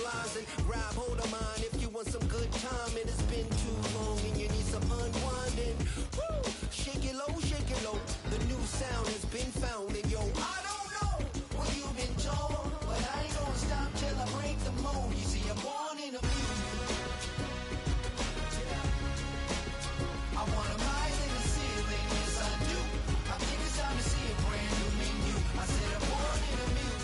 flies and grab hold of mine. If you want some good time, it has been too long and you need some unwinding. Woo! Shake it low, shake it low. The new sound has been found, and yo, I don't know what you've been told, but I ain't gonna stop till I break the mold. You see, I'm born in a music. I wanna rise in the ceiling, yes I do. I think it's time to see a brand new menu. I said I'm born in a music.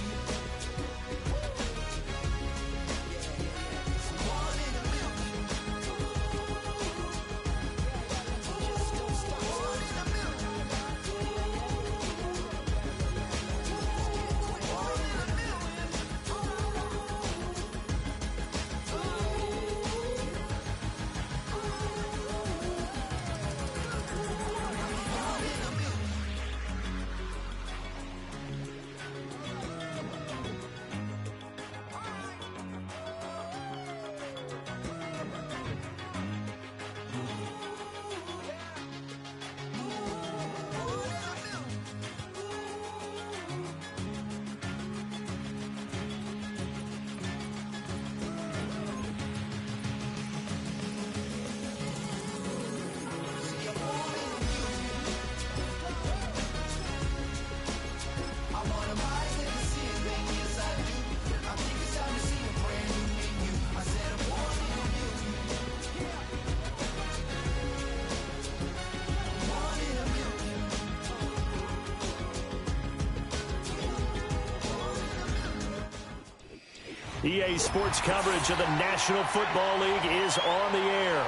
EA Sports coverage of the National Football League is on the air.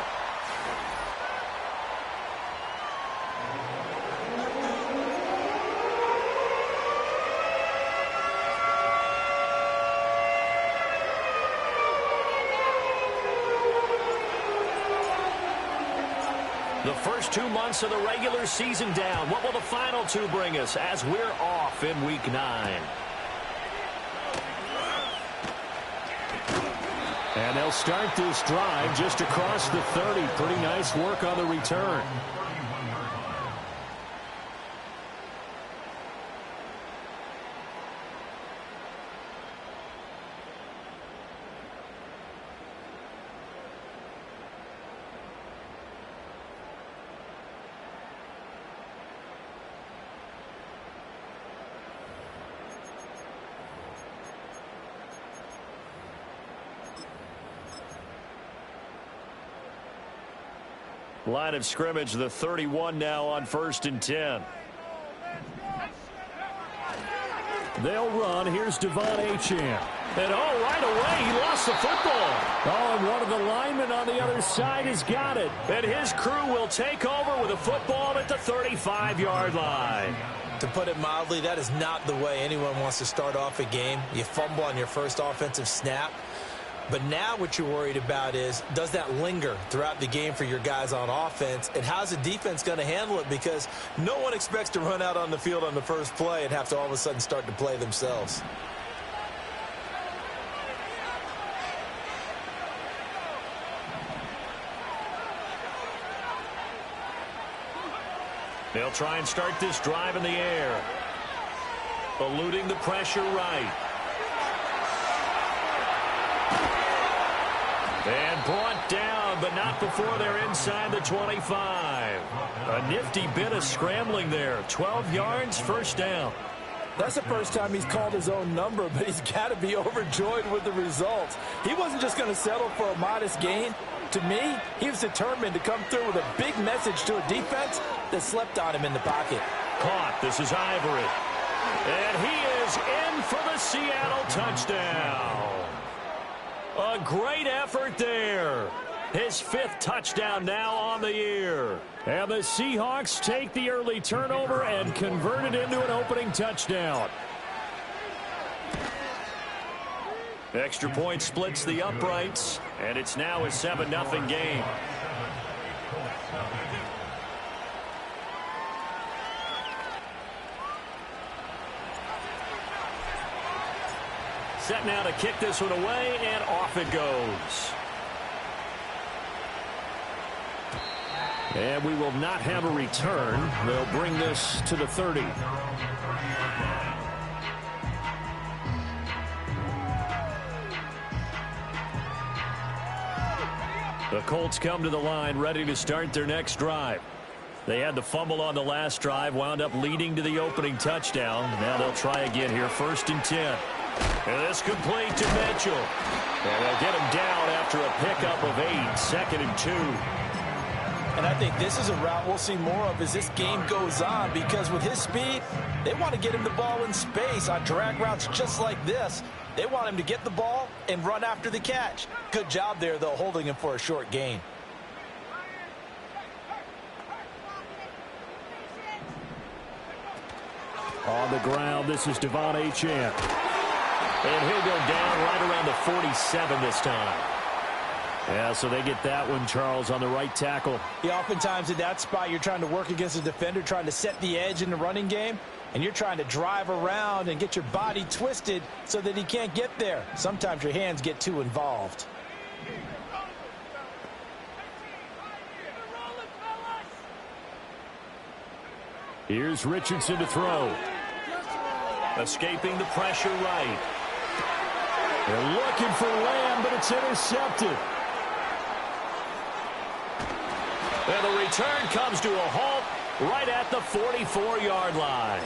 The first 2 months of the regular season down. What will the final two bring us as we're off in Week 9? And they'll start this drive just across the 30. Pretty nice work on the return. Line of scrimmage, the 31 now on 1st and 10. They'll run. Here's Devon Achane. And right away, he lost the football. And one of the linemen on the other side has got it. And his crew will take over with a football at the 35-yard line. To put it mildly, that is not the way anyone wants to start off a game. You fumble on your first offensive snap. But now what you're worried about is, does that linger throughout the game for your guys on offense? And how's the defense going to handle it? Because no one expects to run out on the field on the first play and have to all of a sudden start to play themselves. They'll try and start this drive in the air. Eluding the pressure right. And brought down, but not before they're inside the 25. A nifty bit of scrambling there. 12 yards, first down. That's the first time he's called his own number, but he's got to be overjoyed with the results. He wasn't just going to settle for a modest gain. To me, he was determined to come through with a big message to a defense that slept on him in the pocket. Caught. This is Ivory. And he is in for the Seattle touchdown. A great effort there. His 5th touchdown now on the year. And the Seahawks take the early turnover and convert it into an opening touchdown. Extra point splits the uprights, and it's now a 7-0 game. Set now to kick this one away, and off it goes. And we will not have a return. They'll bring this to the 30. The Colts come to the line ready to start their next drive. They had the fumble on the last drive, wound up leading to the opening touchdown. Now they'll try again here, 1st and 10. And this complete to Mitchell. And they'll get him down after a pickup of 8, 2nd and 2. And I think this is a route we'll see more of as this game goes on, because with his speed, they want to get him the ball in space on drag routes just like this. They want him to get the ball and run after the catch. Good job there, though, holding him for a short gain. On the ground, this is Devon Achane. And he'll go down right around the 47 this time. Yeah, so they get that one, Charles, on the right tackle. Yeah, oftentimes in that spot, you're trying to work against a defender, trying to set the edge in the running game, and you're trying to drive around and get your body twisted so that he can't get there. Sometimes your hands get too involved. Here's Richardson to throw. Escaping the pressure right. They're looking for Lamb, but it's intercepted. And the return comes to a halt right at the 44-yard line.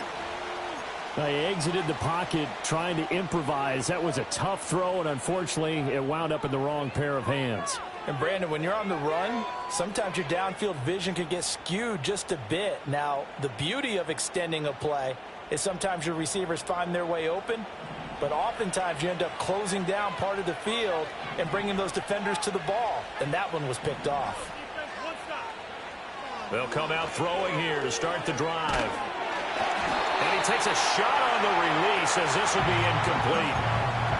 They exited the pocket trying to improvise. That was a tough throw, and unfortunately, it wound up in the wrong pair of hands. And, Brandon, when you're on the run, sometimes your downfield vision can get skewed just a bit. Now, the beauty of extending a play is sometimes your receivers find their way open, but oftentimes you end up closing down part of the field and bringing those defenders to the ball, and that one was picked off. They'll come out throwing here to start the drive. And he takes a shot on the release as this will be incomplete.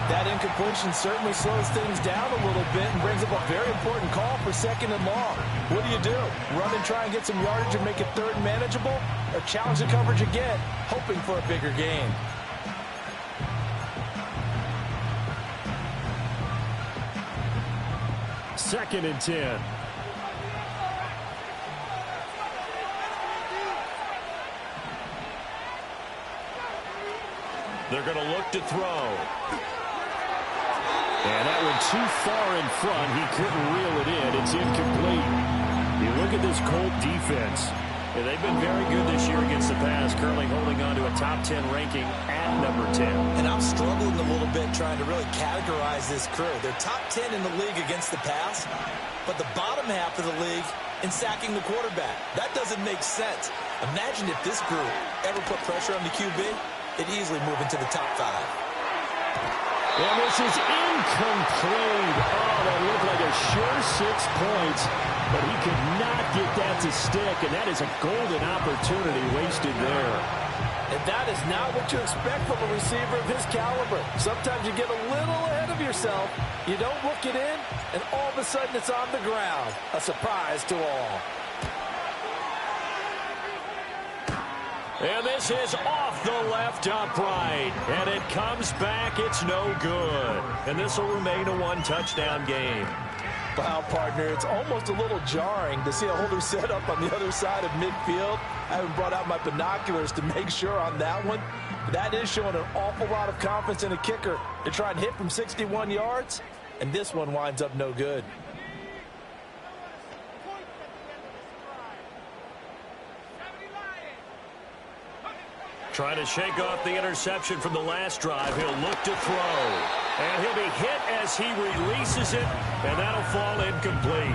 That incompletion certainly slows things down a little bit and brings up a very important call for 2nd and long. What do? Run and try and get some yardage and make it 3rd and manageable? Or challenge the coverage again, hoping for a bigger gain? Second and 10. They're going to look to throw. And that one too far in front. He couldn't reel it in. It's incomplete. You look at this Colt defense. And they've been very good this year against the pass, currently holding on to a top 10 ranking at number 10. And I'm struggling a little bit trying to really categorize this crew. They're top 10 in the league against the pass, but the bottom half of the league in sacking the quarterback. That doesn't make sense. Imagine if this group ever put pressure on the QB. It'd easily move into the top 5. And this is incomplete. Oh, that looked like a sure 6 points, but he could not get that to stick, and that is a golden opportunity wasted there. And that is not what you expect from a receiver of his caliber. Sometimes you get a little ahead of yourself, you don't look it in, and all of a sudden it's on the ground. A surprise to all. And this is off the left upright. And it comes back. It's no good. And this will remain a 1-touchdown game. Wow, partner, it's almost a little jarring to see a holder set up on the other side of midfield. I haven't brought out my binoculars to make sure on that one. That is showing an awful lot of confidence in a kicker to try and hit from 61 yards. And this one winds up no good. Trying to shake off the interception from the last drive. He'll look to throw. And he'll be hit as he releases it, and that'll fall incomplete.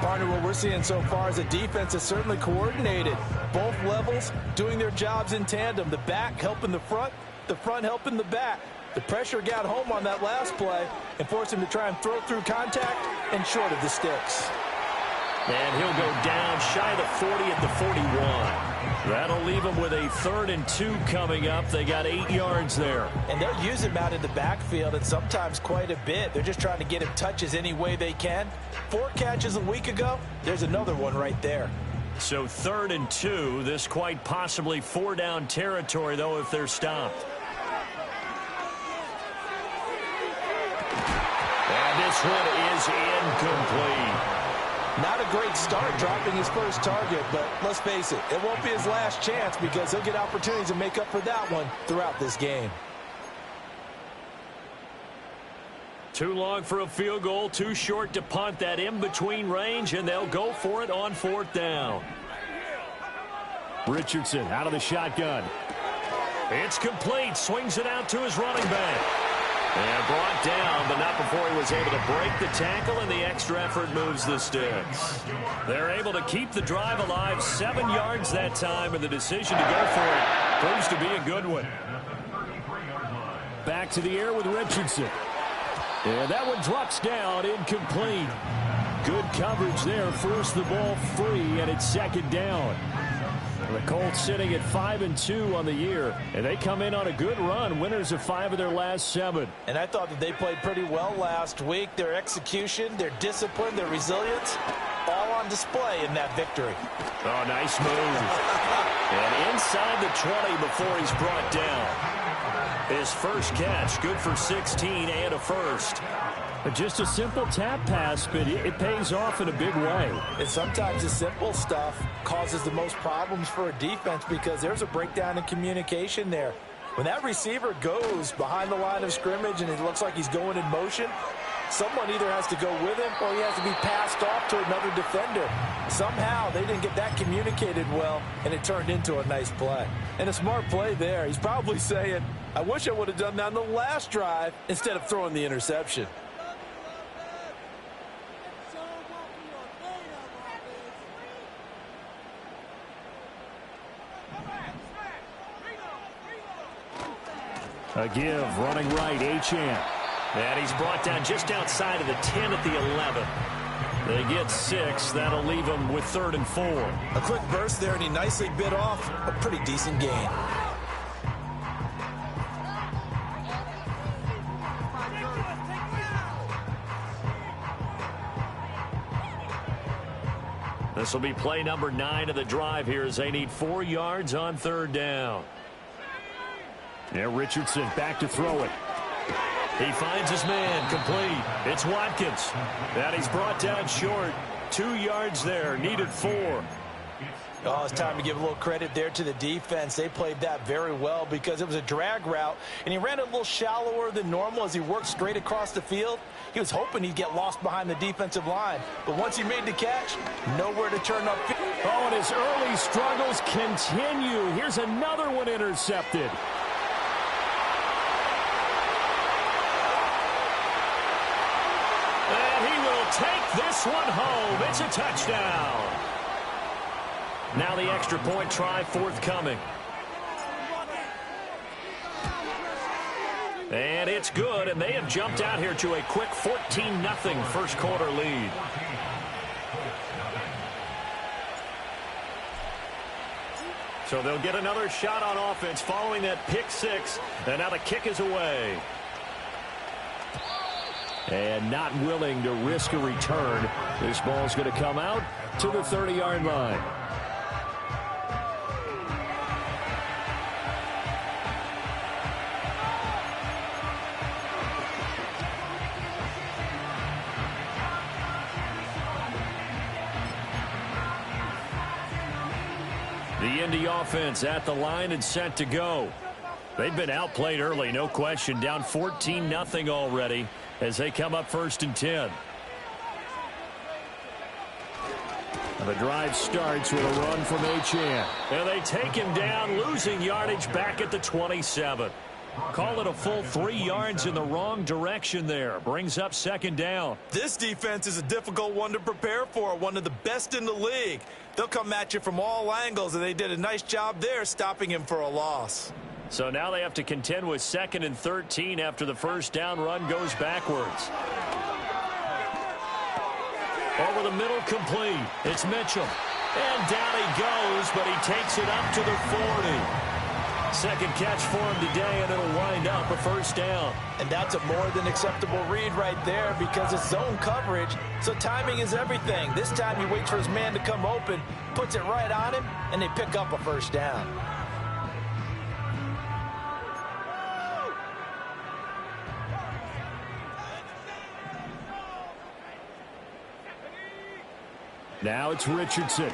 Partner, what we're seeing so far is a defense that's certainly coordinated. Both levels doing their jobs in tandem. The back helping the front helping the back. The pressure got home on that last play and forced him to try and throw through contact and short of the sticks. And he'll go down shy of the 40 at the 41. That'll leave them with a 3rd and 2 coming up. They got 8 yards there. And they'll use him out in the backfield, and sometimes quite a bit. They're just trying to get him touches any way they can. 4 catches a week ago. There's another one right there. So 3rd and 2. This quite possibly 4-down territory, though, if they're stopped. And this one is incomplete. Not a great start dropping his first target, but let's face it, it won't be his last chance because he'll get opportunities to make up for that one throughout this game. Too long for a field goal, too short to punt. That in-between range, and they'll go for it on 4th down. Richardson out of the shotgun. It's complete. Swings it out to his running back. And brought down, but not before he was able to break the tackle, and the extra effort moves the sticks. They're able to keep the drive alive. 7 yards that time, and the decision to go for it proves to be a good one. Back to the air with Richardson. And that one drops down, incomplete. Good coverage there, forced the ball free, and it's 2nd down. The Colts sitting at 5-2 on the year, and they come in on a good run, winners of 5 of their last 7. And I thought that they played pretty well last week. Their execution, their discipline, their resilience, all on display in that victory. Oh, nice move. And inside the 20 before he's brought down. His first catch, good for 16 and a first. Just a simple tap pass, but it pays off in a big way. And sometimes the simple stuff causes the most problems for a defense because there's a breakdown in communication there. When that receiver goes behind the line of scrimmage and it looks like he's going in motion, someone either has to go with him or he has to be passed off to another defender. Somehow they didn't get that communicated well, and it turned into a nice play. And a smart play there. He's probably saying, I wish I would have done that on the last drive instead of throwing the interception. A give, running right, Achane. And he's brought down just outside of the 10 at the 11. They get 6. That'll leave them with 3rd and 4. A quick burst there, and he nicely bit off a pretty decent gain. This will be play number 9 of the drive here as they need 4 yards on 3rd down. Yeah, Richardson back to throw it. He finds his man, complete. It's Watkins. And he's brought down short. 2 yards there, needed 4. Oh, it's time to give a little credit there to the defense. They played that very well because it was a drag route, and he ran it a little shallower than normal as he worked straight across the field. He was hoping he'd get lost behind the defensive line, but once he made the catch, nowhere to turn up. Oh, and his early struggles continue. Here's another one intercepted. Take this one home. It's a touchdown. Now the extra point try forthcoming. And it's good, and they have jumped out here to a quick 14-0 first quarter lead. So they'll get another shot on offense following that pick 6, and now the kick is away. And not willing to risk a return. This ball's going to come out to the 30-yard line. The Indy offense at the line and set to go. They've been outplayed early, no question. Down 14-0 already as they come up 1st and 10. The drive starts with a run from Achane. And they take him down, losing yardage back at the 27. Call it a full 3 yards in the wrong direction there. Brings up 2nd down. This defense is a difficult one to prepare for, one of the best in the league. They'll come at you from all angles, and they did a nice job there stopping him for a loss. So now they have to contend with 2nd and 13 after the first down run goes backwards. Over the middle, complete. It's Mitchell. And down he goes, but he takes it up to the 40. Second catch for him today, and it'll wind up a first down. And that's a more than acceptable read right there because it's zone coverage, so timing is everything. This time he waits for his man to come open, puts it right on him, and they pick up a first down. Now it's Richardson.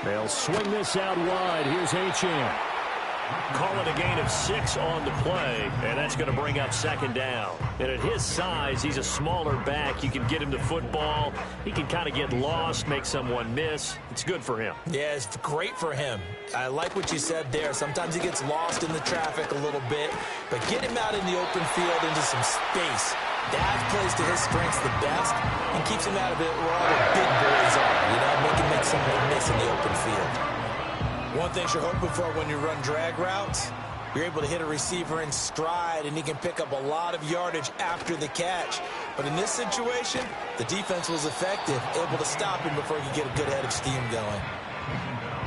They'll swing this out wide. Here's Achane. Call it a gain of 6 on the play, and that's going to bring up second down. And at his size, he's a smaller back. You can get him the football. He can kind of get lost, make someone miss. It's good for him. Yeah, it's great for him. I like what you said there. Sometimes he gets lost in the traffic a little bit, but get him out in the open field into some space. That plays to his strengths the best and keeps him out of it where all the big boys are. You know, make someone miss in the open field. One thing you're hoping for when you run drag routes, you're able to hit a receiver in stride, and he can pick up a lot of yardage after the catch. But in this situation, the defense was effective, able to stop him before he could get a good head of steam going.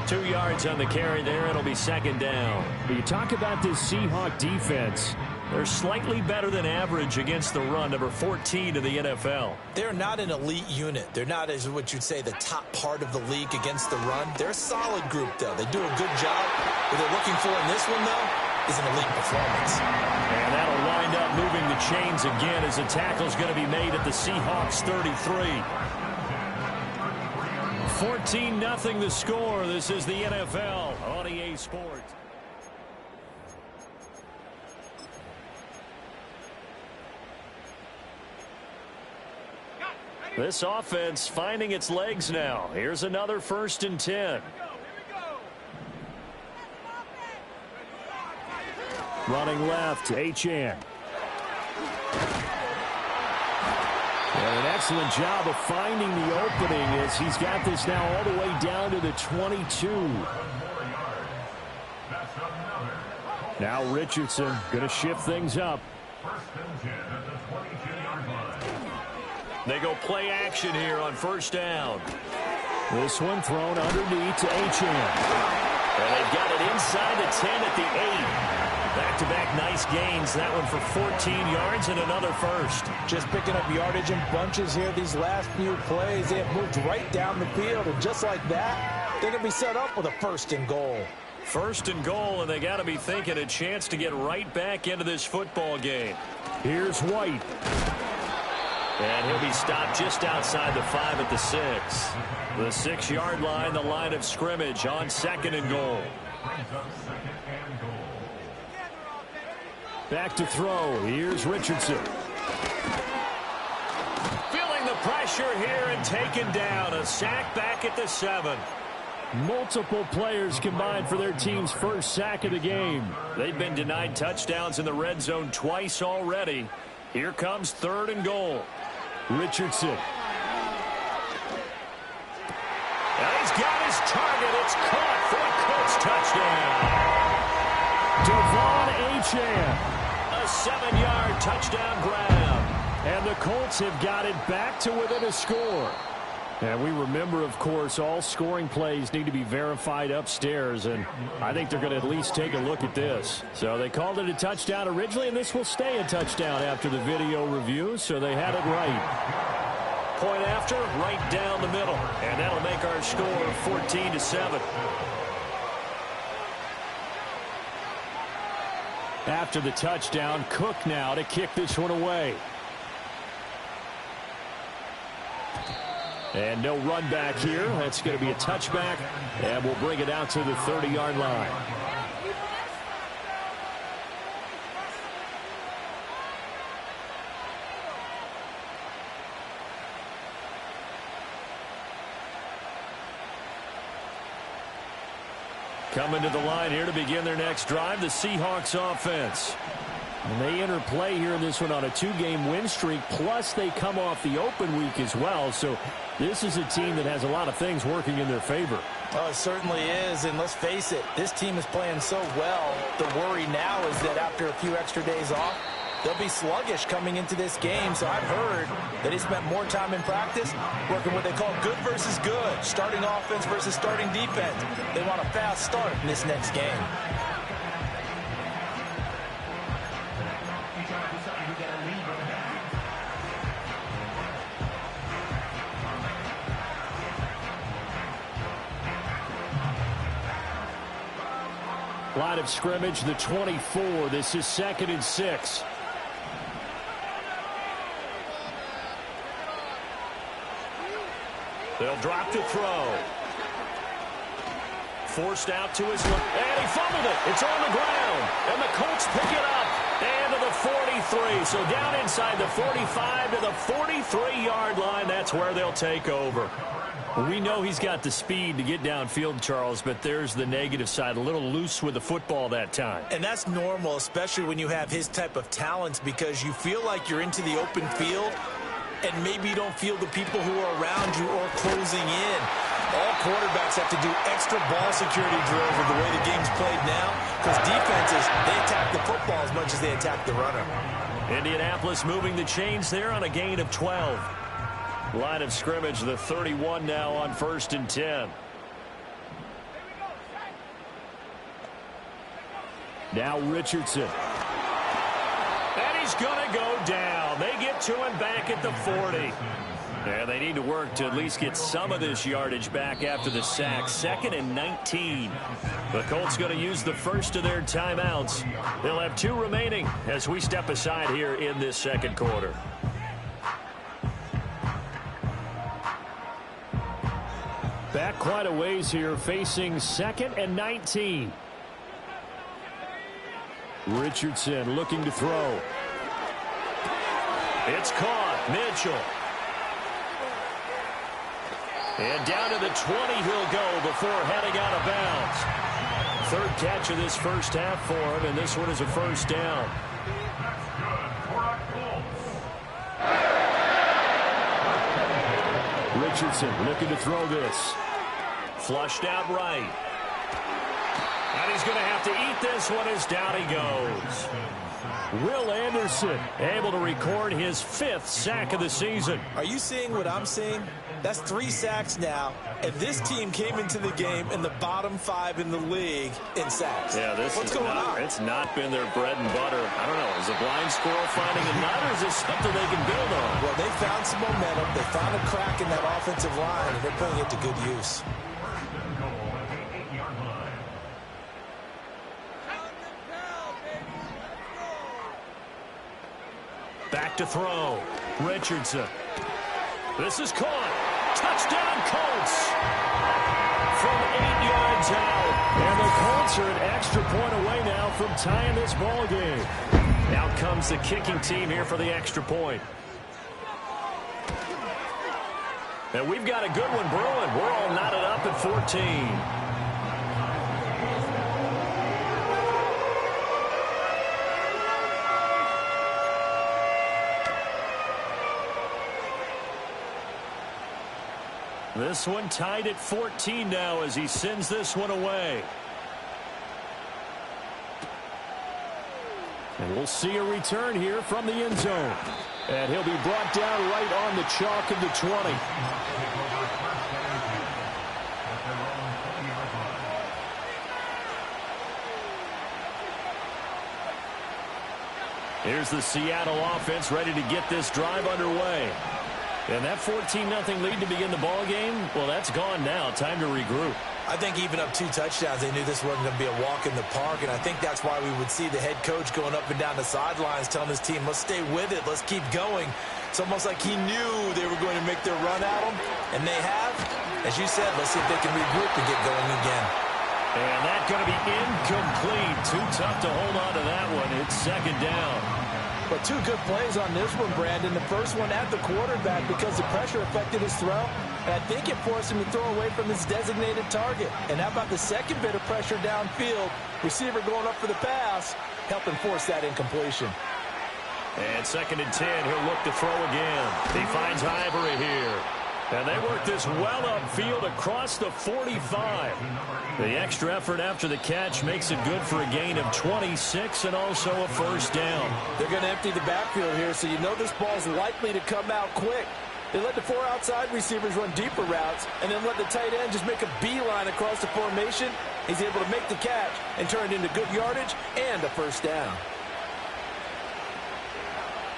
2 yards on the carry there. It'll be second down. When you talk about this Seahawk defense, they're slightly better than average against the run, number 14 in the NFL. They're not an elite unit. They're not, as what you'd say, the top part of the league against the run. They're a solid group, though. They do a good job. What they're looking for in this one, though, is an elite performance. And that'll wind up moving the chains again as the tackle's going to be made at the Seahawks 33. 14-0 the score. This is the NFL on EA Sports. This offense finding its legs now. Here's another 1st and 10. Running left, HN. And an excellent job of finding the opening as he's got this now all the way down to the 22. Now Richardson going to shift things up. They go play action here on 1st down. This one thrown underneath to HN. And they've got it inside the 10 at the 8. Back-to-back nice gains. That one for 14 yards and another 1st. Just picking up yardage in bunches here these last few plays. They have moved right down the field, and just like that, they're going to be set up with a 1st and goal. 1st and goal, and they got to be thinking a chance to get right back into this football game. Here's White. And he'll be stopped just outside the 5 at the 6. The 6-yard line, the line of scrimmage on 2nd and goal. Back to throw. Here's Richardson. Feeling the pressure here and taken down. A sack back at the 7. Multiple players combined for their team's 1st sack of the game. They've been denied touchdowns in the red zone twice already. Here comes 3rd and goal. Richardson. And he's got his target. It's caught for a Colts touchdown. Devon Achane. A 7-yard touchdown grab. And the Colts have got it back to within a score. And we remember, of course, all scoring plays need to be verified upstairs, and I think they're going to at least take a look at this. So they called it a touchdown originally, and this will stay a touchdown after the video review, so they had it right. Point after, right down the middle, and that'll make our score 14-7. After the touchdown, Cook now to kick this one away. And no run back here. That's going to be a touchback, and we'll bring it out to the 30-yard line. Coming to the line here to begin their next drive, the Seahawks offense. And they enter play here in this one on a 2-game win streak, plus they come off the open week as well. So this is a team that has a lot of things working in their favor. Oh, it certainly is, and let's face it, this team is playing so well. The worry now is that after a few extra days off, they'll be sluggish coming into this game. So I've heard that he spent more time in practice working what they call good versus good, starting offense versus starting defense. They want a fast start in this next game. Line of scrimmage, the 24. This is 2nd and 6. They'll drop to throw. Forced out to his left, and he fumbled it. It's on the ground, and the Colts pick it up. And to the 43. So down inside the 45 to the 43-yard line. That's where they'll take over. We know he's got the speed to get downfield, Charles, but there's the negative side. A little loose with the football that time. And that's normal, especially when you have his type of talents, because you feel like you're into the open field and maybe you don't feel the people who are around you or closing in. All quarterbacks have to do extra ball security drills with the way the game's played now, because defenses, they attack the football as much as they attack the runner. Indianapolis moving the chains there on a gain of 12. Line of scrimmage, the 31 now on 1st and 10. Now Richardson. And he's going to go down. They get to him back at the 40. And they need to work to at least get some of this yardage back after the sack. 2nd and 19. The Colts going to use the first of their timeouts. They'll have 2 remaining as we step aside here in this second quarter. Back quite a ways here, facing 2nd and 19. Richardson looking to throw. It's caught. Mitchell. And down to the 20 he'll go before heading out of bounds. 3rd catch of this first half for him, and this one is a first down. Richardson looking to throw this. Flushed out right. And he's going to have to eat this one as down he goes. Will Anderson able to record his 5th sack of the season. Are you seeing what I'm seeing? That's 3 sacks now, and this team came into the game in the bottom 5 in the league in sacks. Yeah, what's going on? It's not been their bread and butter. I don't know. Is a blind squirrel finding a nut, or is this something they can build on? Well, they found some momentum. They found a crack in that offensive line, and they're putting it to good use. Back to throw. Richardson. This is caught. Touchdown, Colts. From 8 yards out. And the Colts are an extra point away now from tying this ball game. Out comes the kicking team here for the extra point. And we've got a good one brewing. We're all knotted up at 14. This one tied at 14 now as he sends this one away. And we'll see a return here from the end zone. And he'll be brought down right on the chalk of the 20. Here's the Seattle offense ready to get this drive underway. And that 14-0 lead to begin the ball game, well, that's gone now. Time to regroup. I think even up 2 touchdowns, they knew this wasn't going to be a walk in the park, and I think that's why we would see the head coach going up and down the sidelines telling his team, let's stay with it, let's keep going. It's almost like he knew they were going to make their run at him, and they have. As you said, let's see if they can regroup and get going again. And that's going to be incomplete. Too tough to hold on to that one. It's 2nd down. But 2 good plays on this one, Brandon. The first one at the quarterback because the pressure affected his throw. And I think it forced him to throw away from his designated target. And how about the second bit of pressure downfield? Receiver going up for the pass, helping force that incompletion. And 2nd and 10, he'll look to throw again. He finds Ivory here. And they work this well upfield across the 45. The extra effort after the catch makes it good for a gain of 26 and also a first down. They're going to empty the backfield here, so you know this ball's likely to come out quick. They let the 4 outside receivers run deeper routes and then let the tight end just make a beeline across the formation. He's able to make the catch and turn it into good yardage and a first down.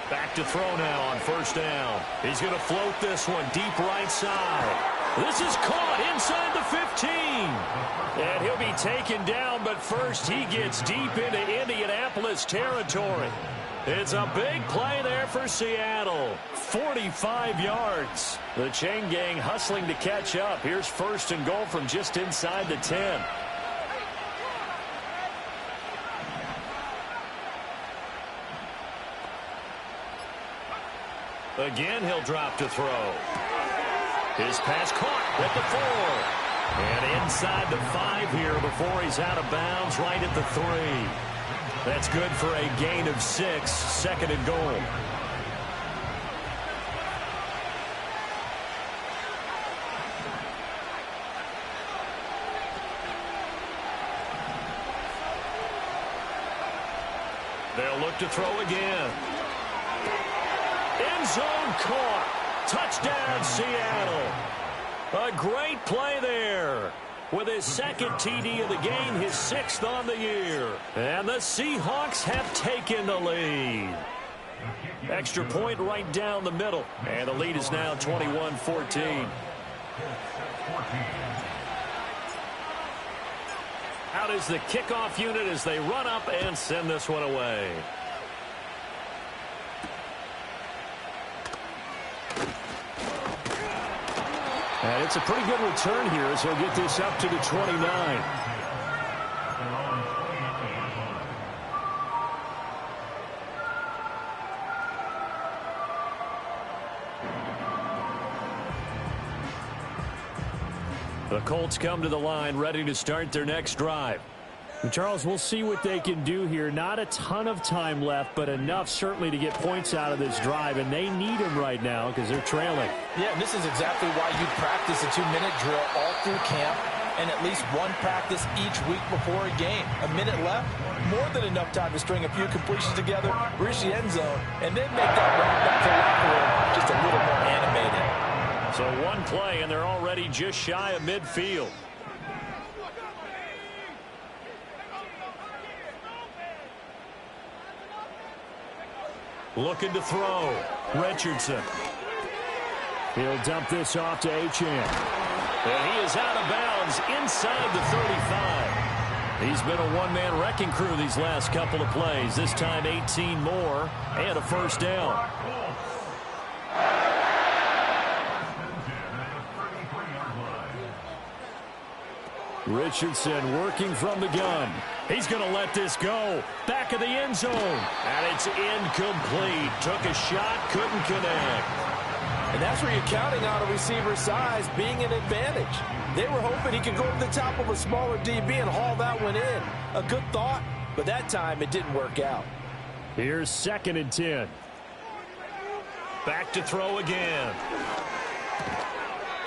Back to throw now on first down. He's going to float this one deep right side. This is caught inside the 15. And he'll be taken down, but first he gets deep into Indianapolis territory. It's a big play there for Seattle. 45 yards. The chain gang hustling to catch up. Here's 1st and goal from just inside the 10. Again, he'll drop to throw. His pass caught at the 4. And inside the 5 here before he's out of bounds right at the 3. That's good for a gain of 6, 2nd and goal. They'll look to throw again. End zone caught. Touchdown, Seattle. A great play there. With his 2nd TD of the game, his 6th on the year. And the Seahawks have taken the lead. Extra point right down the middle. And the lead is now 21-14. Out is the kickoff unit as they run up and send this one away. And it's a pretty good return here as he'll get this up to the 29. The Colts come to the line ready to start their next drive. And Charles, we'll see what they can do here. Not a ton of time left, but enough certainly to get points out of this drive, and they need them right now because they're trailing. Yeah, and this is exactly why you practice a 2-minute drill all through camp and at least one practice each week before a game. A minute left, more than enough time to string a few completions together, reach the end zone, and then make that run back to the locker room just a little more animated. So one play, and they're already just shy of midfield. Looking to throw. Richardson. He'll dump this off to Achane. And he is out of bounds inside the 35. He's been a one-man wrecking crew these last couple of plays. This time 18 more and a first down. Richardson working from the gun. He's going to let this go. Back of the end zone. And it's incomplete. Took a shot, couldn't connect. And that's where you're counting on a receiver's size being an advantage. They were hoping he could go to the top of a smaller DB and haul that one in. A good thought, but that time it didn't work out. Here's 2nd and 10. Back to throw again.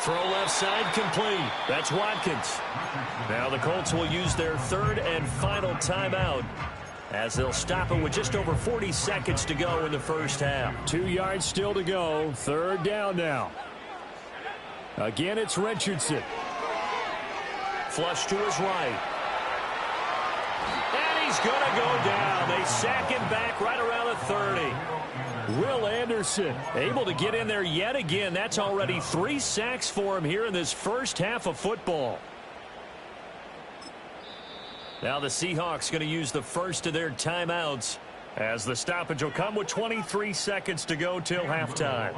Throw left side complete. That's Watkins. Now the Colts will use their 3rd and final timeout as they'll stop it with just over 40 seconds to go in the first half. 2 yards still to go. 3rd down now. Again, it's Richardson. Flush to his right. And he's going to go down. They sack him back right around the 30. Will Anderson able to get in there yet again. That's already 3 sacks for him here in this first half of football. Now the Seahawks going to use the first of their timeouts as the stoppage will come with 23 seconds to go till halftime.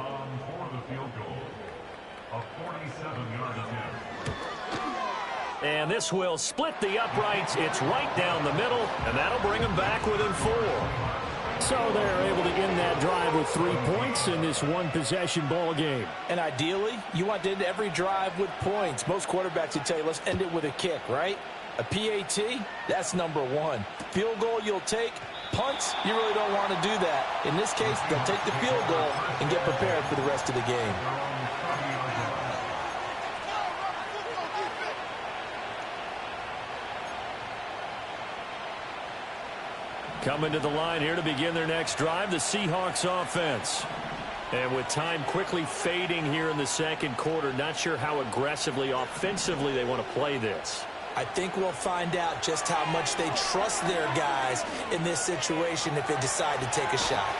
And this will split the uprights. It's right down the middle, and that'll bring them back within 4. So they're able to end that drive with 3 points in this one-possession ball game. And ideally, you want to end every drive with points. Most quarterbacks would tell you, let's end it with a kick, right? A PAT, that's number 1. Field goal you'll take. Punts, you really don't want to do that. In this case, they'll take the field goal and get prepared for the rest of the game. Coming to the line here to begin their next drive, the Seahawks offense. And with time quickly fading here in the second quarter, not sure how aggressively, offensively they want to play this. I think we'll find out just how much they trust their guys in this situation if they decide to take a shot.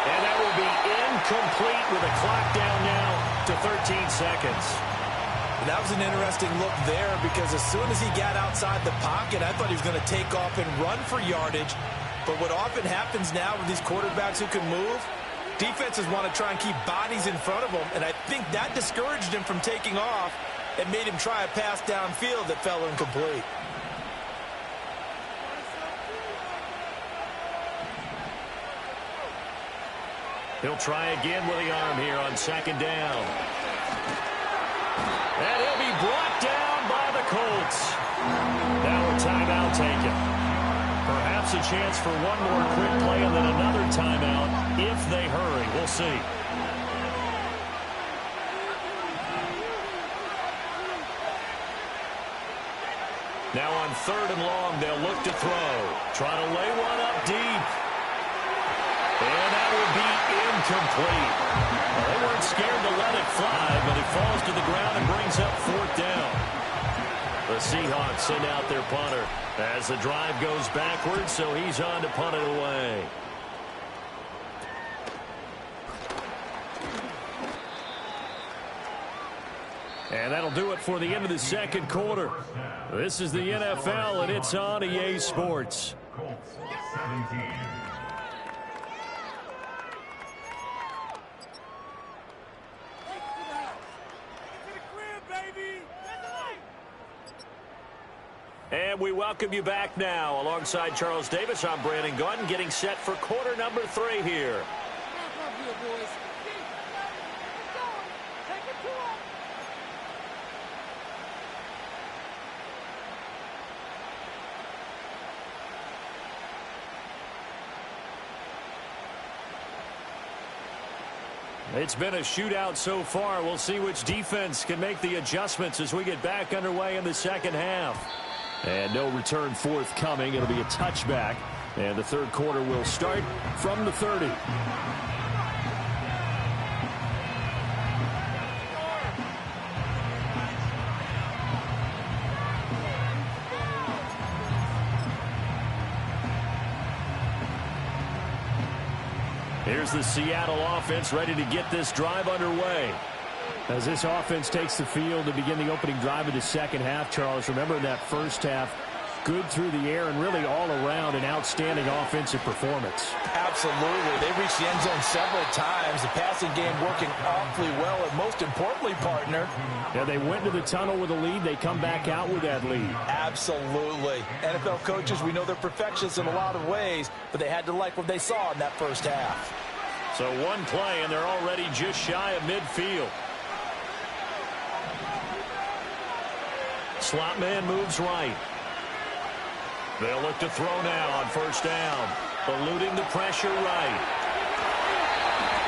And that will be incomplete with a clock down now to 13 seconds. And that was an interesting look there because as soon as he got outside the pocket, I thought he was going to take off and run for yardage. But what often happens now with these quarterbacks who can move, defenses want to try and keep bodies in front of them, and I think that discouraged him from taking off and made him try a pass downfield that fell incomplete. He'll try again with the arm here on second down. And he'll be brought down by the Colts. Now a timeout taken. Perhaps a chance for one more quick play and then another timeout if they hurry. We'll see. Now on third and long, they'll look to throw. Try to lay one up deep. And that will be incomplete. Well, they weren't scared to let it fly, but it falls to the ground and brings up fourth down. The Seahawks send out their punter as the drive goes backwards, so he's on to punt it away. And that'll do it for the end of the second quarter. This is the NFL, and it's on EA Sports. And we welcome you back now. Alongside Charles Davis, I'm Brandon Gunn, getting set for quarter number 3 here. It's been a shootout so far. We'll see which defense can make the adjustments as we get back underway in the second half. And no return forthcoming. It'll be a touchback. And the third quarter will start from the 30. Here's the Seattle offense ready to get this drive underway. As this offense takes the field to begin the opening drive of the second half, Charles, remember in that first half, good through the air and really all around an outstanding offensive performance. Absolutely. They reached the end zone several times. The passing game working awfully well, and most importantly, partner. Yeah, they went to the tunnel with a lead. They come back out with that lead. Absolutely. NFL coaches, we know they're perfectionists in a lot of ways, but they had to like what they saw in that first half. So one play, and they're already just shy of midfield. Slot man moves right. They'll look to throw now on first down. Eluding the pressure right.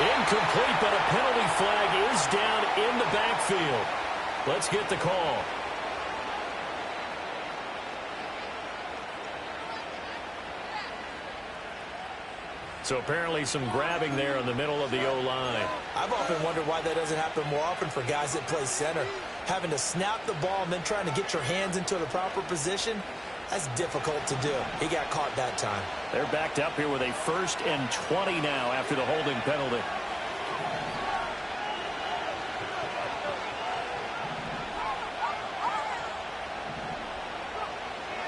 Incomplete, but a penalty flag is down in the backfield. Let's get the call. So apparently some grabbing there in the middle of the O-line. I've often wondered why that doesn't happen more often for guys that play center. Having to snap the ball and then trying to get your hands into the proper position, that's difficult to do. He got caught that time. They're backed up here with a 1st and 20 now after the holding penalty.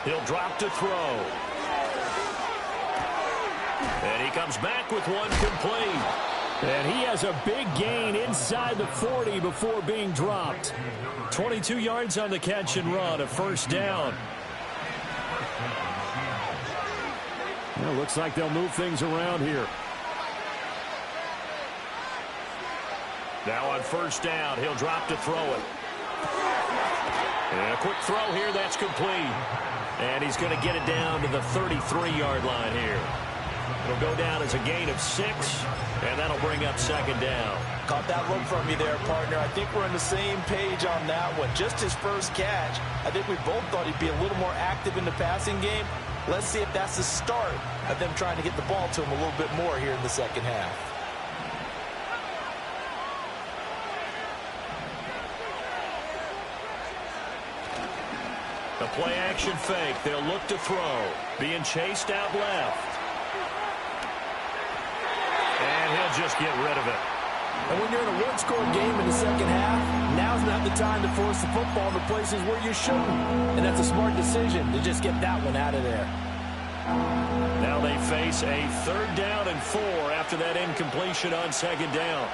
He'll drop to throw. And he comes back with one complete. And he has a big gain inside the 40 before being dropped. 22 yards on the catch and run, a first down. Well, looks like they'll move things around here. Now on first down, he'll drop to throw it. And a quick throw here, that's complete. And he's going to get it down to the 33-yard line here. It'll go down as a gain of 6, and that'll bring up second down. Caught that look from you there, partner. I think we're on the same page on that one. Just his first catch, I think we both thought he'd be a little more active in the passing game. Let's see if that's the start of them trying to get the ball to him a little bit more here in the second half. The play action fake. They'll look to throw. Being chased out left. And he'll just get rid of it. And when you're in a one-score game in the second half, now's not the time to force the football in the places where you shouldn't. And that's a smart decision to just get that one out of there. Now they face a 3rd down and 4 after that incompletion on second down.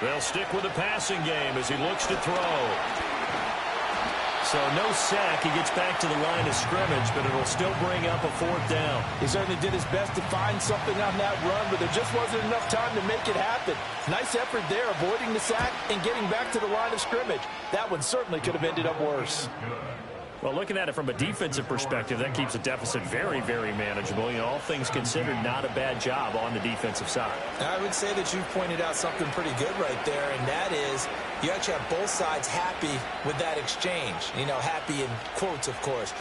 They'll stick with the passing game as he looks to throw. So no sack. He gets back to the line of scrimmage, but it'll still bring up a 4th down. He certainly did his best to find something on that run, but there just wasn't enough time to make it happen. Nice effort there, avoiding the sack and getting back to the line of scrimmage. That one certainly could have ended up worse. Well, looking at it from a defensive perspective, that keeps the deficit very, very manageable. You know, all things considered, not a bad job on the defensive side. I would say that you've pointed out something pretty good right there, and that is you actually have both sides happy with that exchange. You know, happy in quotes, of course.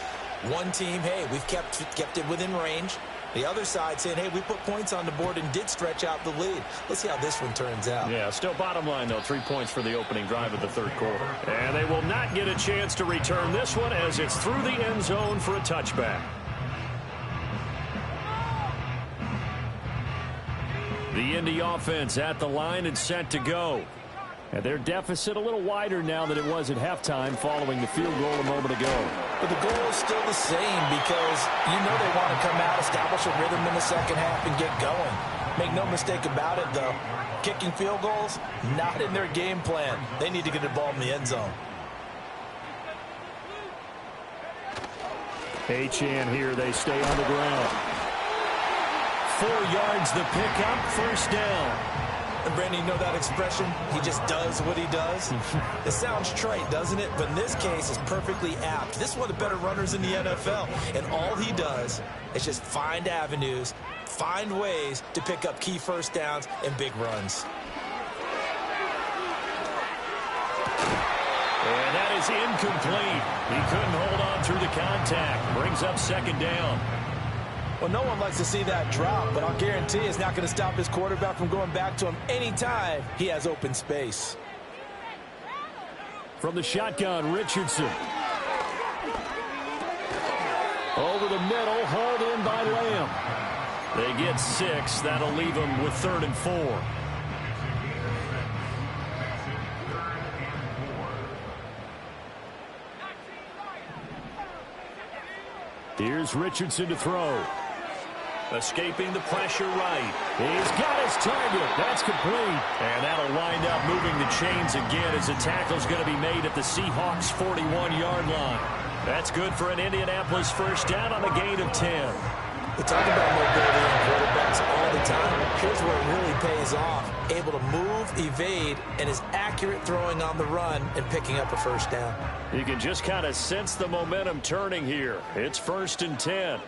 One team, hey, we've kept it within range. The other side saying, hey, we put points on the board and did stretch out the lead. Let's see how this one turns out. Yeah, still bottom line, though, 3 points for the opening drive of the 3rd quarter. And they will not get a chance to return this one as it's through the end zone for a touchback. The Indy offense at the line and set to go. And their deficit a little wider now than it was at halftime following the field goal a moment ago. But the goal is still the same because you know they want to come out, establish a rhythm in the second half, and get going. Make no mistake about it, though. Kicking field goals, not in their game plan. They need to get the ball in the end zone. H.N. here, they stay on the ground. 4 yards the pickup, 1st down. And Brandon, you know that expression? He just does what he does. It sounds trite, doesn't it? But in this case, it's perfectly apt. This is one of the better runners in the NFL. And all he does is just find avenues, find ways to pick up key 1st downs and big runs. And that is incomplete. He couldn't hold on through the contact. Brings up 2nd down. Well, no one likes to see that drop, but I'll guarantee it's not going to stop his quarterback from going back to him anytime he has open space. From the shotgun, Richardson. Over the middle, hauled in by Lamb. They get 6. That'll leave them with 3rd and 4. Here's Richardson to throw. Escaping the pressure right. He's got his target. That's complete. And that'll wind up moving the chains again as the tackle's going to be made at the Seahawks' 41-yard line. That's good for an Indianapolis 1st down on a gain of 10. We talk about mobility in quarterbacks all the time. Here's where it really pays off. Able to move, evade, and is accurate throwing on the run and picking up a 1st down. You can just kind of sense the momentum turning here. It's 1st and 10.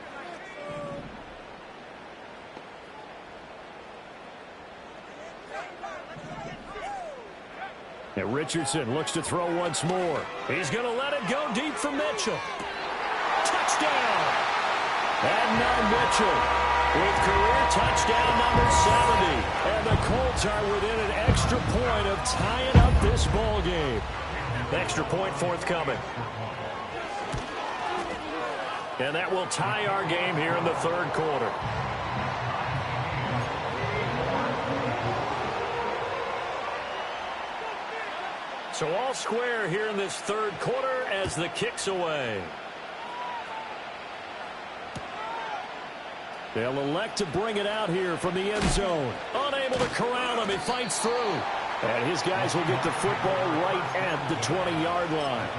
And Richardson looks to throw once more. He's going to let it go deep for Mitchell. Touchdown! And now Mitchell with career touchdown number 70. And the Colts are within an extra point of tying up this ball game. Extra point forthcoming. And that will tie our game here in the 3rd quarter. So all square here in this 3rd quarter as the kick's away. They'll elect to bring it out here from the end zone. Unable to corral him. He fights through. And his guys will get the football right at the 20-yard line.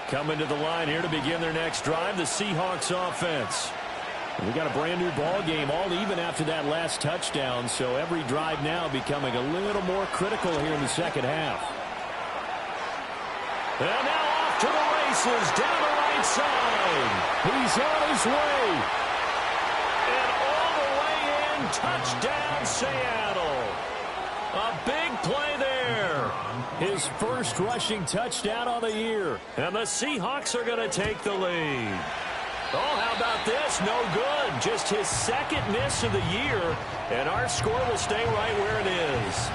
Coming to the line here to begin their next drive, the Seahawks offense. We got a brand new ball game, all even after that last touchdown, so every drive now becoming a little more critical here in the second half. And now off to the races, down the right side. He's on his way. And all the way in, touchdown Seattle. A big play there. His first rushing touchdown on the year. And the Seahawks are going to take the lead. Oh, how about this? No good. Just his 2nd miss of the year. And our score will stay right where it is.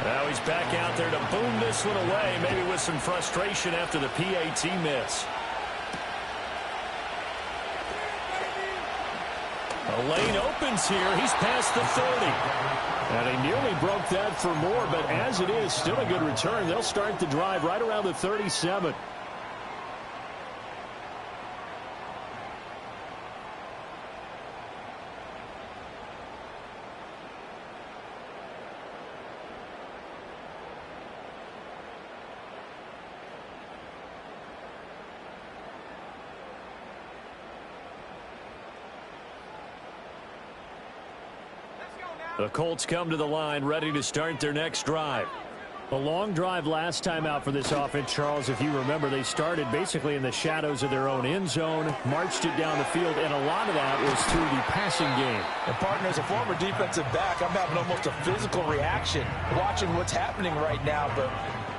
Now he's back out there to boom this one away, maybe with some frustration after the PAT miss. A lane opens here. He's past the 30. And he nearly broke that for more, but as it is, still a good return. They'll start the drive right around the 37. The Colts come to the line ready to start their next drive. A long drive last time out for this offense, Charles. If you remember, they started basically in the shadows of their own end zone, marched it down the field, and a lot of that was through the passing game. And partner, as a former defensive back, I'm having almost a physical reaction watching what's happening right now. But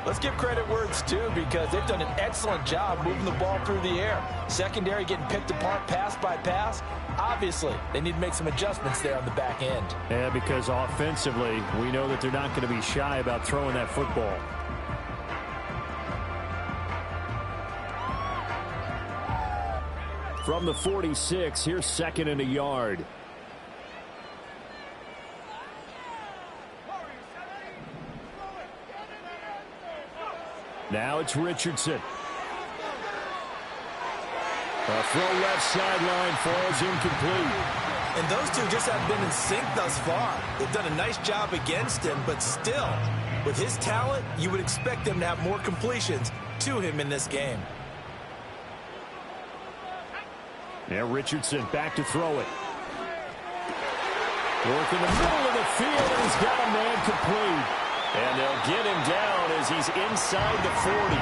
let's give credit where it's due, because they've done an excellent job moving the ball through the air. Secondary getting picked apart pass by pass. Obviously, they need to make some adjustments there on the back end. Yeah, because offensively, we know that they're not going to be shy about throwing that football. From the 46, here's 2nd and a yard. Now it's Richardson. A throw left sideline falls incomplete. And those two just haven't been in sync thus far. They've done a nice job against him, but still, with his talent, you would expect them to have more completions to him in this game. Now Richardson back to throw it. Work in the middle of the field, and he's got a man complete. And they'll get him down as he's inside the 40.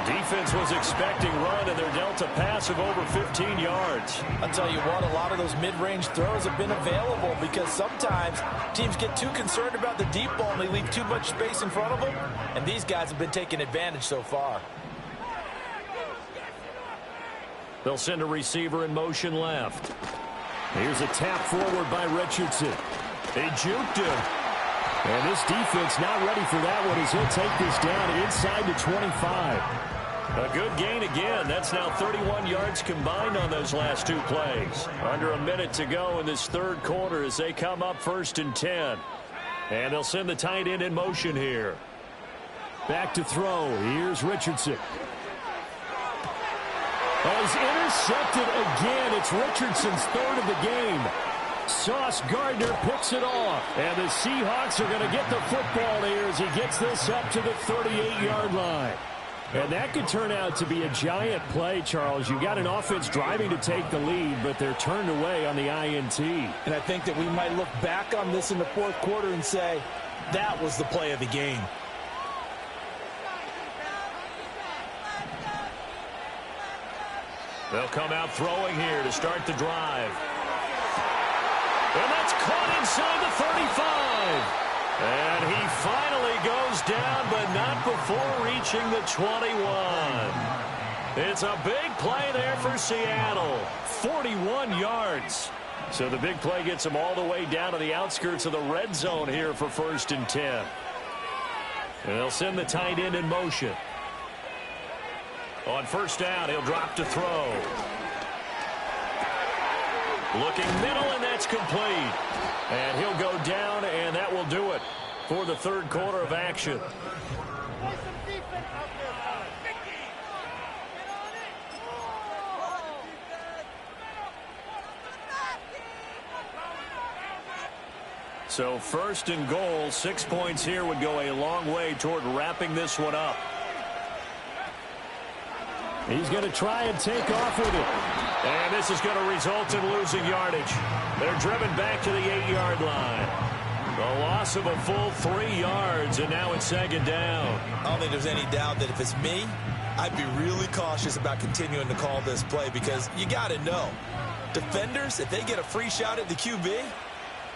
Defense was expecting run, and they're dealt a pass of over 15 yards. I'll tell you what, a lot of those mid-range throws have been available, because sometimes teams get too concerned about the deep ball and they leave too much space in front of them, and these guys have been taking advantage so far. They'll send a receiver in motion left. Here's a tap forward by Richardson. They juked him. And this defense not ready for that one as he'll take this down inside the 25. A good gain again. That's now 31 yards combined on those last two plays. Under a minute to go in this third quarter as they come up 1st and 10. And they'll send the tight end in motion here. Back to throw. Here's Richardson. He's intercepted again. It's Richardson's 3rd of the game. Sauce Gardner picks it off. And the Seahawks are going to get the football here as he gets this up to the 38-yard line. And that could turn out to be a giant play, Charles. You got an offense driving to take the lead, but they're turned away on the INT. And I think that we might look back on this in the 4th quarter and say, that was the play of the game. They'll come out throwing here to start the drive. And that's caught inside the 35. And he finally goes down, but not before reaching the 21. It's a big play there for Seattle. 41 yards. So the big play gets him all the way down to the outskirts of the red zone here for 1st and 10. And they'll send the tight end in motion. On 1st down, he'll drop to throw. Looking middle, and that's complete. And he'll go down, and that will do it for the third quarter of action. So 1st and goal, 6 points here would go a long way toward wrapping this one up. He's going to try and take off with it. And this is going to result in losing yardage. They're driven back to the 8-yard line. A loss of a full 3 yards, and now it's 2nd down. I don't think there's any doubt that if it's me, I'd be really cautious about continuing to call this play, because you got to know, defenders, if they get a free shot at the QB,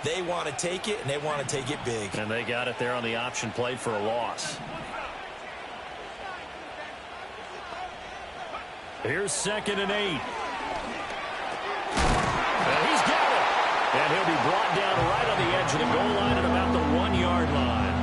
they want to take it, and they want to take it big. And they got it there on the option play for a loss. Here's 2nd and 8. And he's got it. And he'll be brought down right on the edge of the goal line at about the 1-yard line.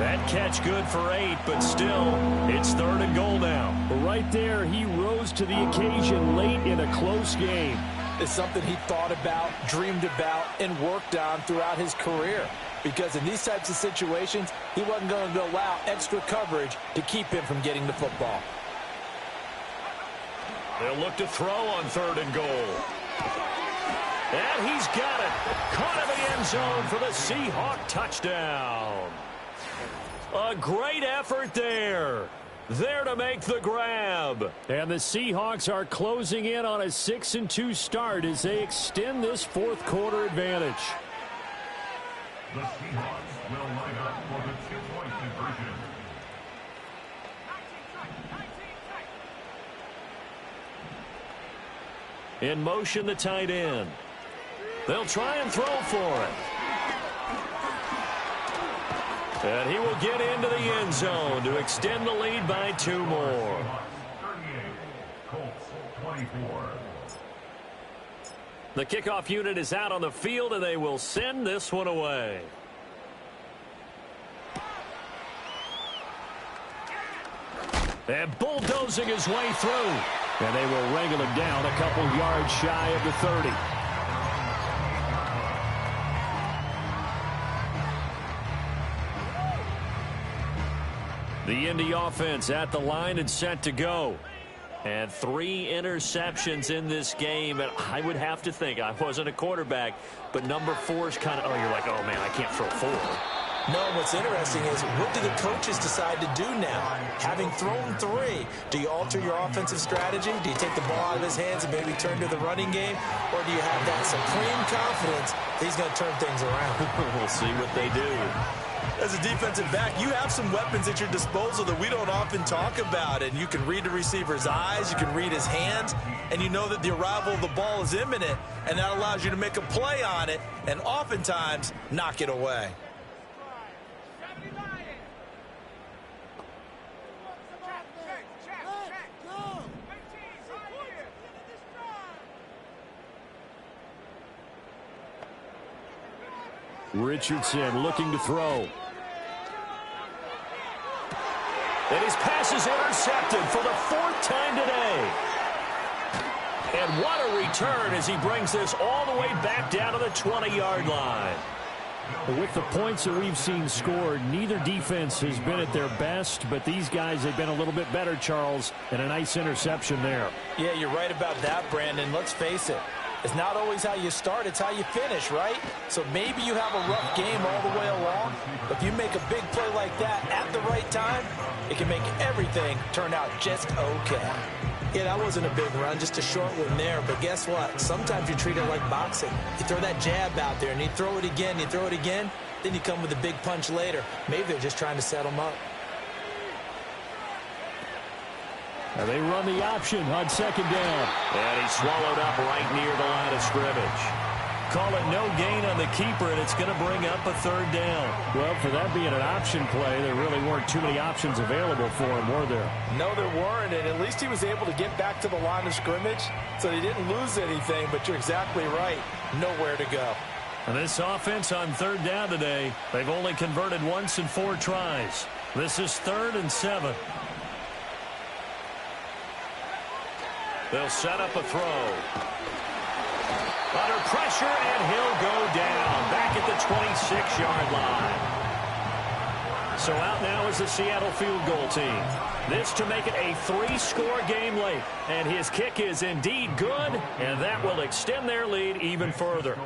That catch good for 8, but still, it's 3rd and goal now. Right there, he rose to the occasion late in a close game. It's something he thought about, dreamed about, and worked on throughout his career. Because in these types of situations, he wasn't going to allow extra coverage to keep him from getting the football. They'll look to throw on 3rd and goal. And he's got it. Caught in the end zone for the Seahawk touchdown. A great effort there. There to make the grab. And the Seahawks are closing in on a 6-2 start as they extend this 4th quarter advantage. The Seahawks will line up for the two-point conversion. In motion, the tight end. They'll try and throw for it. And he will get into the end zone to extend the lead by 2 more. 38, Colts 24. The kickoff unit is out on the field, and they will send this one away. And bulldozing his way through. And they will wrangle him down a couple yards shy of the 30. The Indy offense at the line and set to go. And 3 interceptions in this game. And I would have to think, I wasn't a quarterback, but number 4 is kind of, oh, you're like, oh, man, I can't throw 4. No, what's interesting is, what do the coaches decide to do now? Having thrown 3, do you alter your offensive strategy? Do you take the ball out of his hands and maybe turn to the running game? Or do you have that supreme confidence that he's going to turn things around? We'll see what they do. As a defensive back, you have some weapons at your disposal that we don't often talk about. And you can read the receiver's eyes, you can read his hands, and you know that the arrival of the ball is imminent, and that allows you to make a play on it and oftentimes knock it away. Richardson looking to throw. And his pass is intercepted for the 4th time today. And what a return as he brings this all the way back down to the 20-yard line. With the points that we've seen scored, neither defense has been at their best, but these guys have been a little bit better, Charles, and a nice interception there. Yeah, you're right about that, Brandon. Let's face it. It's not always how you start, it's how you finish, right? So maybe you have a rough game all the way along, but if you make a big play like that at the right time, it can make everything turn out just okay. Yeah, that wasn't a big run, just a short one there, but guess what? Sometimes you treat it like boxing. You throw that jab out there, and you throw it again, then you come with a big punch later. Maybe they're just trying to set them up. And they run the option on 2nd down. And he's swallowed up right near the line of scrimmage. Call it no gain on the keeper, and it's going to bring up a 3rd down. Well, for that being an option play, there really weren't too many options available for him, were there? No, there weren't, and at least he was able to get back to the line of scrimmage, so he didn't lose anything, but you're exactly right. Nowhere to go. And this offense on 3rd down today, they've only converted once in 4 tries. This is 3rd and 7. They'll set up a throw. Under pressure, and he'll go down back at the 26-yard line. So out now is the Seattle field goal team. This to make it a 3-score game late. And his kick is indeed good, and that will extend their lead even further.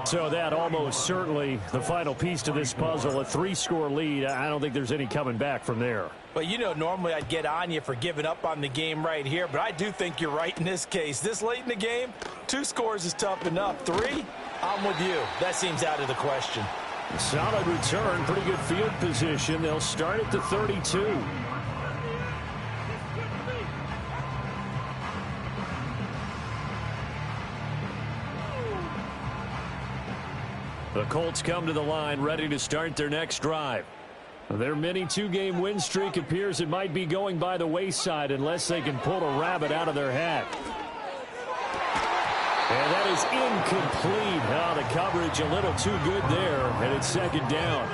So that almost certainly the final piece to this puzzle, a 3-score lead. I don't think there's any coming back from there. Well, you know, normally I'd get on you for giving up on the game right here, but I do think you're right in this case. This late in the game, 2 scores is tough enough. 3, I'm with you. That seems out of the question. Solid return, pretty good field position. They'll start at the 32. The Colts come to the line ready to start their next drive. Their mini 2-game win streak appears it might be going by the wayside unless they can pull a rabbit out of their hat. And that is incomplete. Oh, the coverage a little too good there, and it's 2nd down.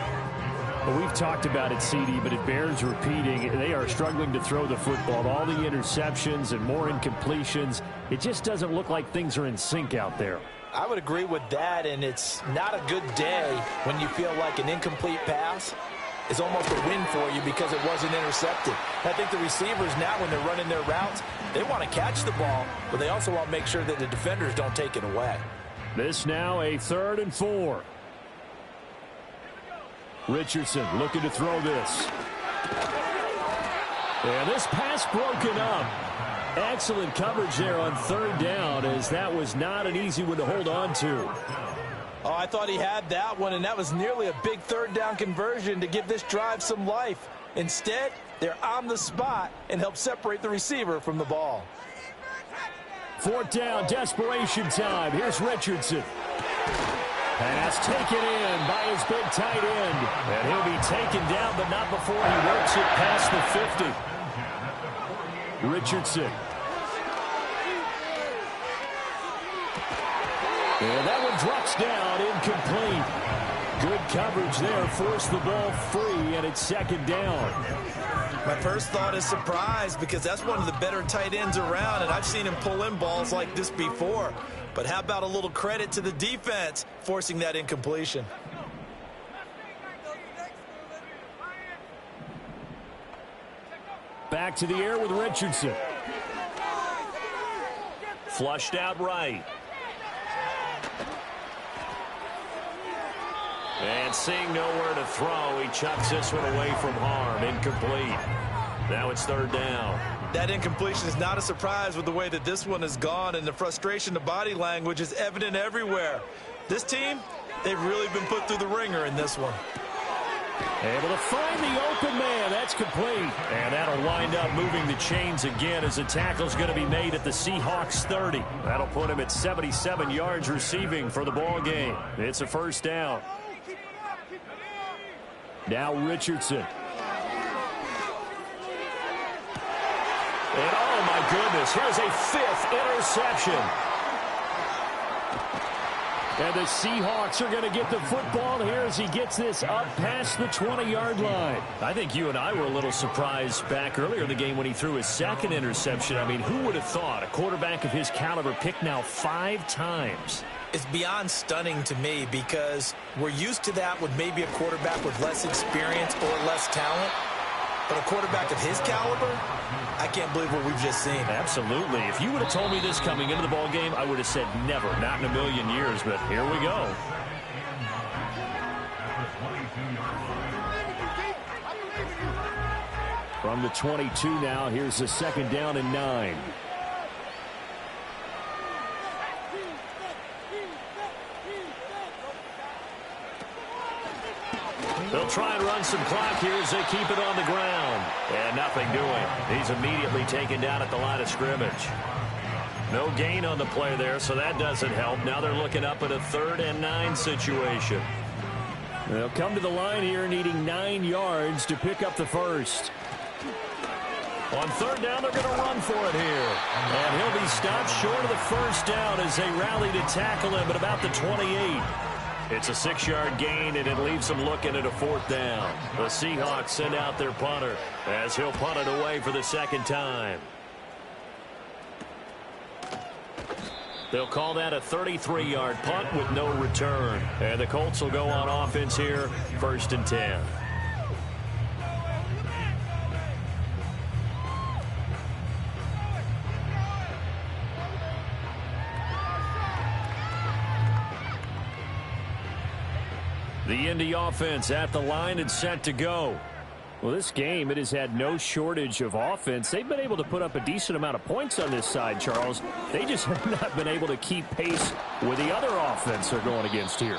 Well, we've talked about it, CD, but it bears repeating. They are struggling to throw the football. All the interceptions and more incompletions. It just doesn't look like things are in sync out there. I would agree with that, and it's not a good day when you feel like an incomplete pass is almost a win for you because it wasn't intercepted. I think the receivers now, when they're running their routes, they want to catch the ball, but they also want to make sure that the defenders don't take it away. This now a 3rd and 4. Richardson looking to throw this. And this pass broken up. Excellent coverage there on 3rd down, as that was not an easy one to hold on to. Oh, I thought he had that one, and that was nearly a big third down conversion to give this drive some life. Instead, they're on the spot and help separate the receiver from the ball. Fourth down, desperation time. Here's Richardson. Pass taken in by his big tight end. And he'll be taken down, but not before he works it past the 50. Richardson. And that one drops down, incomplete. Good coverage there, forced the ball free, and it's second down. My first thought is surprise, because that's one of the better tight ends around, and I've seen him pull in balls like this before. But how about a little credit to the defense forcing that incompletion? Back to the air with Richardson. Flushed out right. And seeing nowhere to throw, he chucks this one away from harm. Incomplete. Now it's third down. That incompletion is not a surprise with the way that this one has gone, and the frustration of body language is evident everywhere. This team, they've really been put through the ringer in this one. Able to find the open man. That's complete. And that'll wind up moving the chains again as the tackle's going to be made at the Seahawks 30. That'll put him at 77 yards receiving for the ball game. It's a first down. Now Richardson. And oh my goodness, here's a fifth interception. And the Seahawks are going to get the football here as he gets this up past the 20-yard line. I think you and I were a little surprised back earlier in the game when he threw his second interception. I mean, who would have thought a quarterback of his caliber picked now 5 times? It's beyond stunning to me, because we're used to that with maybe a quarterback with less experience or less talent. But a quarterback of his caliber, I can't believe what we've just seen. Absolutely. If you would have told me this coming into the ball game, I would have said never, not in a million years. But here we go. From the 22 now, here's the second down and 9. They'll try and run some clock here as they keep it on the ground. And nothing doing. He's immediately taken down at the line of scrimmage. No gain on the play there, so that doesn't help. Now they're looking up at a 3rd and 9 situation. They'll come to the line here needing 9 yards to pick up the first. On 3rd down, they're going to run for it here. And he'll be stopped short of the first down as they rally to tackle him at about the 28. It's a 6-yard gain, and it leaves them looking at a 4th down. The Seahawks send out their punter as he'll punt it away for the second time. They'll call that a 33-yard punt with no return. And the Colts will go on offense here, 1st and 10. The Indy offense at the line and set to go. Well, this game, it has had no shortage of offense. They've been able to put up a decent amount of points on this side, Charles. They just have not been able to keep pace with the other offense they're going against here.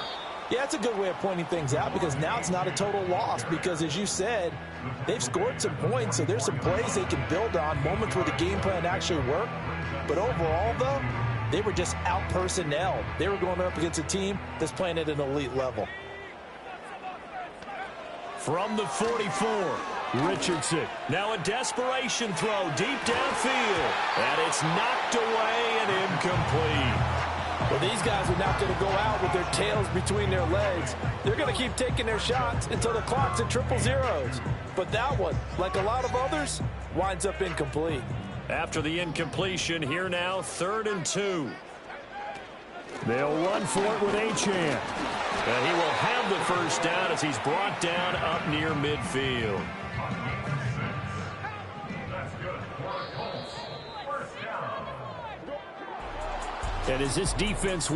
Yeah, it's a good way of pointing things out, because now it's not a total loss, because as you said, they've scored some points, so there's some plays they can build on, moments where the game plan actually worked. But overall, though, they were just out-personnel. They were going up against a team that's playing at an elite level. From the 44, Richardson. now a desperation throw deep downfield. And it's knocked away and incomplete. Well, these guys are not going to go out with their tails between their legs. They're going to keep taking their shots until the clock's at triple zeros. But that one, like a lot of others, winds up incomplete. After the incompletion, here now, 3rd and 2. They'll run for it with Achane. And he will have the first down as he's brought down up near midfield. And as this defense